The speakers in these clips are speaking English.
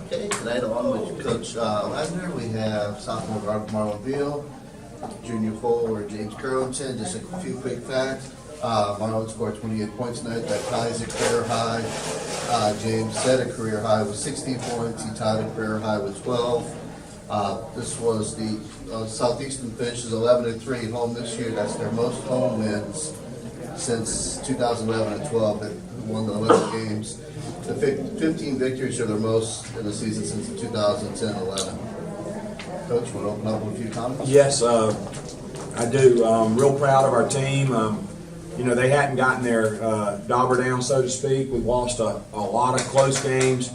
Okay, tonight along with Coach Ladner, we have sophomore guard Marlain Veal, junior forward James Currington. Just a few quick facts. Marlain scored 28 points tonight. That ties a career high. James set a career high with 16 points. He tied a career high with 12. This was the Southeastern finishes 11-3 at home this year. That's their most home wins since 2011 and 12. They won the 11 games. The 15 victories are their most in the season since 2010-11. Coach, want to open up with a few comments? Yes, I do. I'm real proud of our team. They hadn't gotten their dauber down, so to speak. We've lost a lot of close games.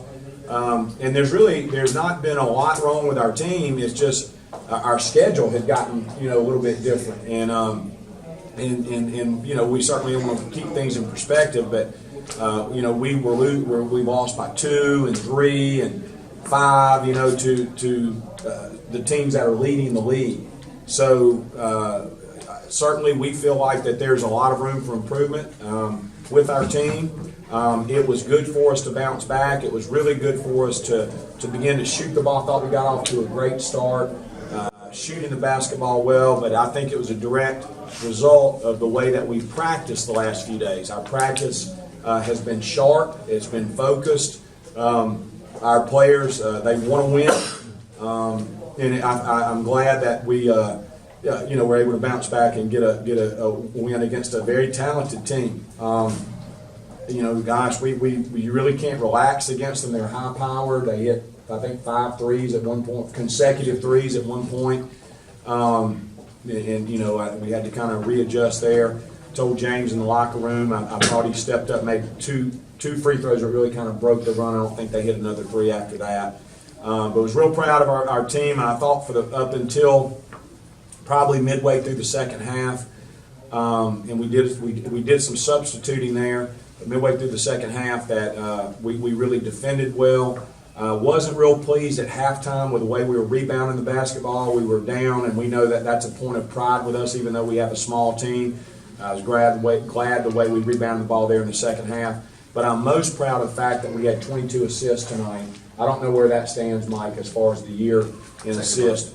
And there's not been a lot wrong with our team. It's just our schedule had gotten, a little bit different. And we certainly want to keep things in perspective, but we lost by 2 and 3 and 5, to the teams that are leading the league. So certainly we feel like that there's a lot of room for improvement with our team. It was good for us to bounce back. It was really good for us to begin to shoot the ball. I thought we got off to a great start, shooting the basketball well, but I think it was a direct result of the way that we've practiced the last few days. Our practice has been sharp. It's been focused. Our players, they want to win, and I'm glad that we, we're able to bounce back and get a win against a very talented team. We really can't relax against them. They're high powered. They hit, I think, 5 threes at one point, consecutive threes at one point. We had to kind of readjust there. Told James in the locker room, I thought he stepped up, made two free throws that really kind of broke the run. I don't think they hit another 3 after that. But I was real proud of our team. And I thought up until probably midway through the second half, and we did some substituting there. But midway through the second half, that we really defended well. Wasn't real pleased at halftime with the way we were rebounding the basketball. We were down, and we know that that's a point of pride with us, even though we have a small team. I was glad the way we rebounded the ball there in the second half. But I'm most proud of the fact that we had 22 assists tonight. I don't know where that stands, Mike, as far as the year in assists.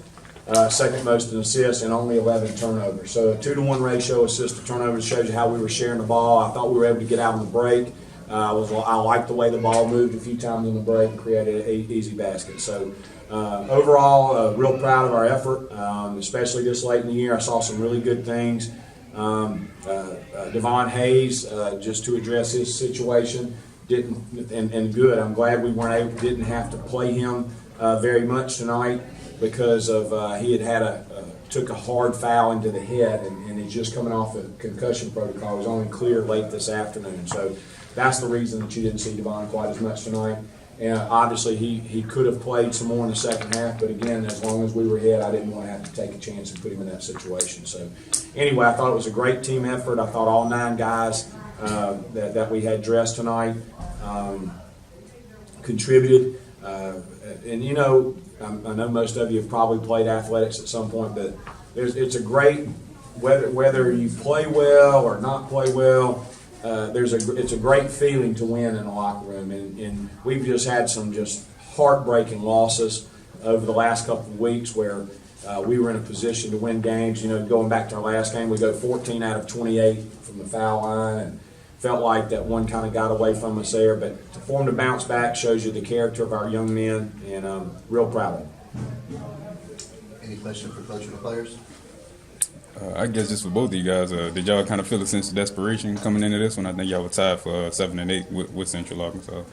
Second most in assists and only 11 turnovers. So a 2-to-1 ratio assist to turnovers shows you how we were sharing the ball. I thought we were able to get out on the break. I liked the way the ball moved a few times on the break and created an easy basket. So overall, real proud of our effort, especially this late in the year. I saw some really good things. Devon Hayes, just to address his situation, and good. I'm glad we didn't have to play him very much tonight because of he took a hard foul into the head and he's just coming off a concussion protocol. He was only cleared late this afternoon, so that's the reason that you didn't see Devon quite as much tonight. And obviously he could have played some more in the second half, but again, as long as we were ahead, I didn't want to have to take a chance and put him in that situation. So anyway, I thought it was a great team effort. I thought all 9 guys that we had dressed tonight contributed. And I know most of you have probably played athletics at some point, but it's a great, whether you play well or not play well, it's a great feeling to win in the locker room, and we've just had some just heartbreaking losses over the last couple of weeks where we were in a position to win games. Going back to our last game, we go 14 out of 28 from the foul line, and felt like that one kind of got away from us there. But for them to bounce back shows you the character of our young men, and I'm real proud of them. Any question for Coach and the players? I guess just for both of you guys, did y'all kind of feel a sense of desperation coming into this one? I think y'all were tied for 7 and 8 with Central Arkansas.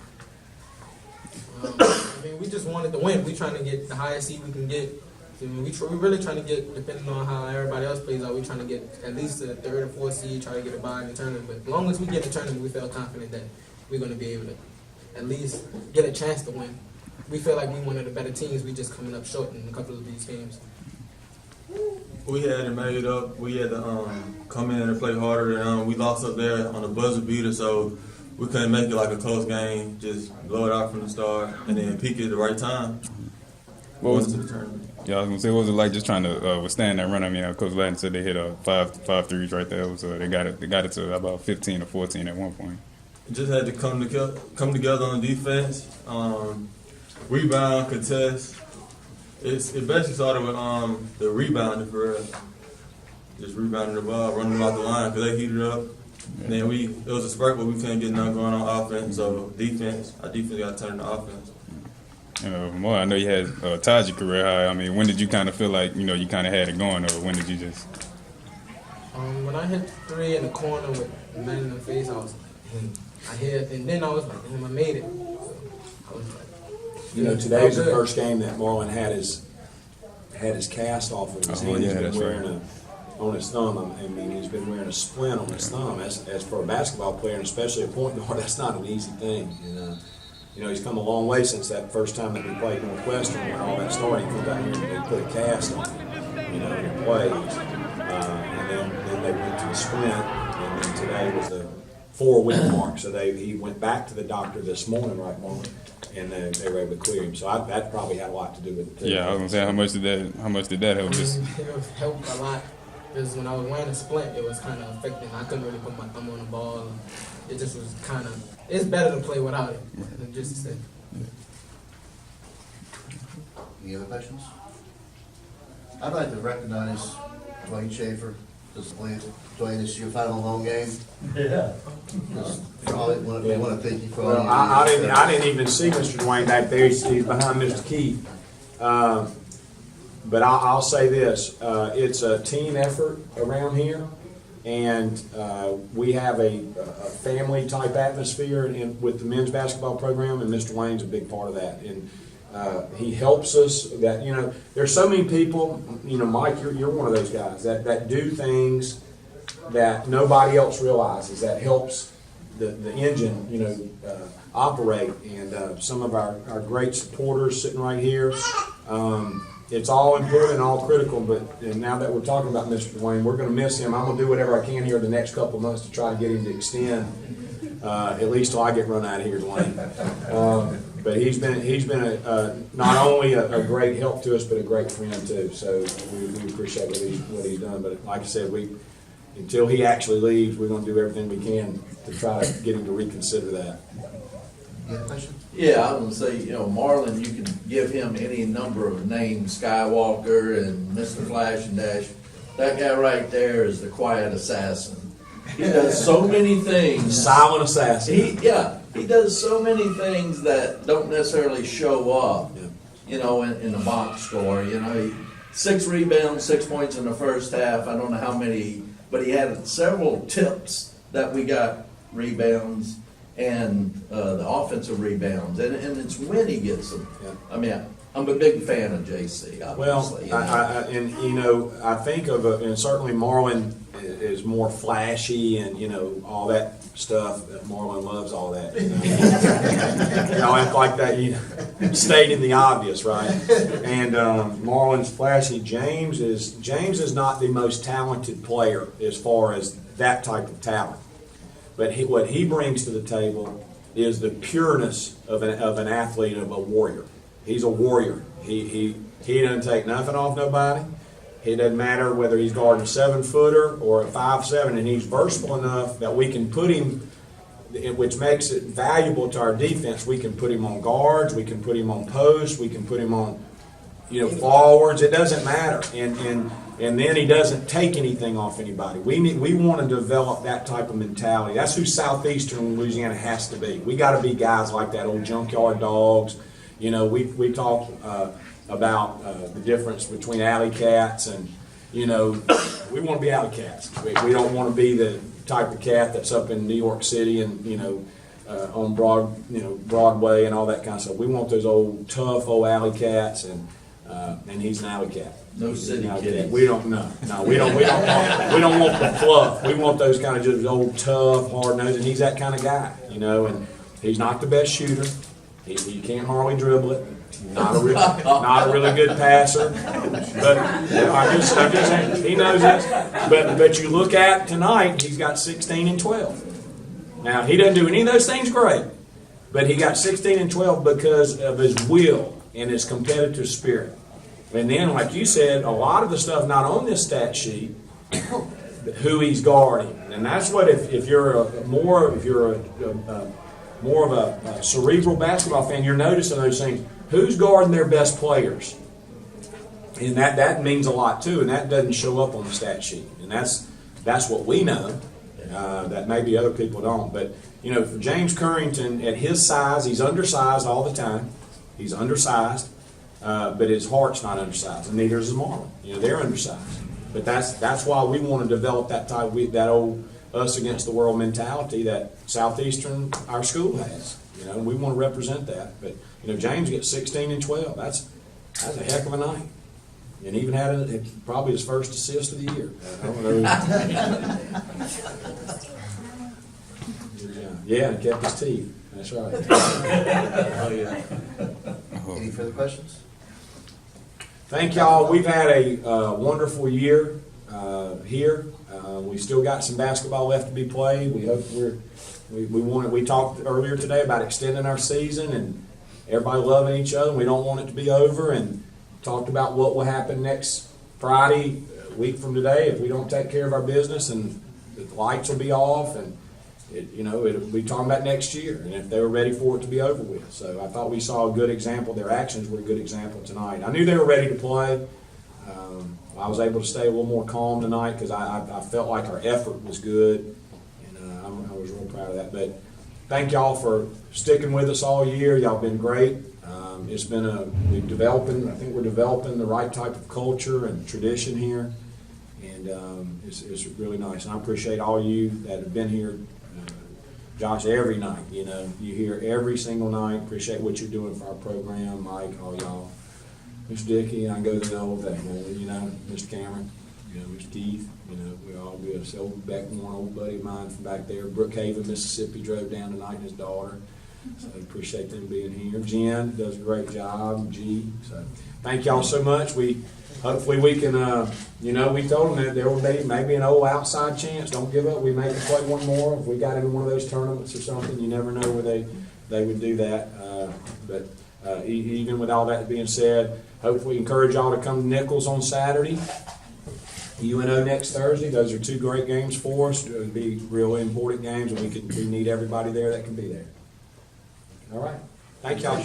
We just wanted to win. We trying to get the highest seed we can get. We're really trying to get, depending on how everybody else plays out, we're trying to get at least the 3rd or 4th seed, try to get a bye in the tournament. But as long as we get the tournament, we feel confident that we're going to be able to at least get a chance to win. We feel like we're one of the better teams. We just coming up short in a couple of these games. We had it made up. We had to come in and play harder. And we lost up there on a buzzer beater, so we couldn't make it like a close game. Just blow it out from the start and then peak it at the right time. What was to the tournament? Yeah, I was gonna say, what was it like just trying to withstand that run? I mean, Coach Ladner said they hit 5 threes right there. It was, they got it to about 15 or 14 at one point. Just had to come together on defense. rebound, contest. It basically started with the rebounding for real. Just rebounding the ball, running them off the line because they heated up. And then it was a spurt, but we couldn't get nothing going on offense. So our defense got to turn to offense. Well, I know you had tied your career high. I mean, when did you kind of feel like you kind of had it going, or when did you just? When I hit 3 in the corner with the man in the face, I was I hit, and then I was like, I made it. So I was like, Today was the first game that Marlin had his cast off of his hand. Yeah, He's been that's wearing right. on his thumb. I mean, he's been wearing a splint on his thumb. As for a basketball player, and especially a point guard, that's not an easy thing. And he's come a long way since that first time that we played Northwestern when all that started. He comes out here and they put a cast on him, and he plays. And then they went to the splint, and then today was the 4-week mark. So he went back to the doctor this morning, right, Marlon? And they were able to clear him. So that probably had a lot to do with it too. Yeah, I was gonna say how much did that help? Just it helped a lot because when I was wearing a splint, it was kind of affecting. I couldn't really put my thumb on the ball. It just was kind of. It's better to play without it than just to say. Any other questions? I'd like to recognize Dwayne Schaefer. Dwayne, this is your final home game. Yeah. We want to thank you for all Well, you I didn't even see Mr. Dwayne back there. He's behind Mr. Keith. But I'll say this: it's a team effort around here, and we have a family type atmosphere with the men's basketball program, and Mr. Dwayne's a big part of that. And he helps us. There's so many people. Mike, you're one of those guys that do things that nobody else realizes. That helps the engine, operate. And some of our great supporters sitting right here. It's all important and all critical, but now that we're talking about Mr. Dwayne, we're going to miss him. I'm going to do whatever I can here the next couple of months to try to get him to extend, at least till I get run out of here, Dwayne. But he's been not only a great help to us, but a great friend too. So we appreciate what he's done. But like I said, until he actually leaves, we're going to do everything we can to try to get him to reconsider that. You have a question? Yeah, I would say, Marlin, you can give him any number of names, Skywalker and Mr. Flash and Dash. That guy right there is the quiet assassin. He does so many things. Silent assassin. He does so many things that don't necessarily show up, in the box score. 6 rebounds, 6 points in the first half. I don't know how many, but he had several tips that we got rebounds and the offensive rebounds, and it's when he gets them. Yeah. I mean, I'm a big fan of JC, obviously. Well, I think of and certainly Marlin is more flashy and all that stuff. Marlin loves all that. Act like that. Stating the obvious, right? And Marlin's flashy. James is not the most talented player as far as that type of talent. But what he brings to the table is the pureness of an athlete, of a warrior. He's a warrior. He doesn't take nothing off nobody. It doesn't matter whether he's guarding a 7-footer or a 5'7", and he's versatile enough that we can put him, which makes it valuable to our defense. We can put him on guards. We can put him on posts. We can put him on, forwards. It doesn't matter. And then he doesn't take anything off anybody. We want to develop that type of mentality. That's who Southeastern Louisiana has to be. We got to be guys like that, old junkyard dogs. We talk about the difference between alley cats and, we want to be alley cats. We don't want to be the type of cat that's up in New York City and, on Broadway and all that kind of stuff. We want those old tough old alley cats, and he's an alley cat. No city kitties. We don't we don't want the fluff. We want those kind of just old tough, hard nosed, and he's that kind of guy, and he's not the best shooter. He can't hardly dribble it. Not a really good passer. But I'm just saying, he knows that. But you look at tonight, he's got 16 and 12. Now he doesn't do any of those things great, but he got 16 and 12 because of his will and his competitive spirit. And then, like you said, a lot of the stuff not on this stat sheet, who he's guarding, and that's what if you're a more of a cerebral basketball fan, you're noticing those things. Who's guarding their best players? And that means a lot too, and that doesn't show up on the stat sheet. And that's what we know, that maybe other people don't. But, for James Currington, at his size, he's undersized all the time. He's undersized, but his heart's not undersized, and neither is Marlain. They're undersized. But that's why we want to develop that that old us against the world mentality that Southeastern, our school has. We want to represent that. But, James gets 16 and 12. That's a heck of a night. And even had probably his first assist of the year. I don't know. Yeah, and kept his teeth. That's right. Oh, yeah. Any further questions? Thank y'all. We've had a wonderful year here. We still got some basketball left to be played. We hope we talked earlier today about extending our season and everybody loving each other. We don't want it to be over, and talked about what will happen next Friday, a week from today, if we don't take care of our business, and the lights will be off, and it'll be talking about next year, and if they were ready for it to be over with. So I thought we saw a good example. Their actions were a good example tonight. I knew they were ready to play. I was able to stay a little more calm tonight because I felt like our effort was good, and I was real proud of that. But thank y'all for sticking with us all year. Y'all been great. It's been I think we're developing the right type of culture and tradition here, and it's really nice. And I appreciate all you that have been here, Josh, every night. You hear every single night. Appreciate what you're doing for our program, Mike, all y'all. Miss Dickey, I go to the whole thing, Mr. Cameron, Mr. Keith, we all do it. So Beckmore, an old buddy of mine from back there, Brookhaven, Mississippi, drove down tonight, and his daughter. So I appreciate them being here. Jen does a great job. G. So thank y'all so much. Hopefully we can, we told them that there will be maybe an old outside chance. Don't give up. We may play one more. If we got in one of those tournaments or something, you never know where they would do that. But even with all that being said, hopefully we encourage y'all to come to Nichols on Saturday. UNO next Thursday. Those are two great games for us. It would be really important games, and we need everybody there that can be there. All right. Thank y'all.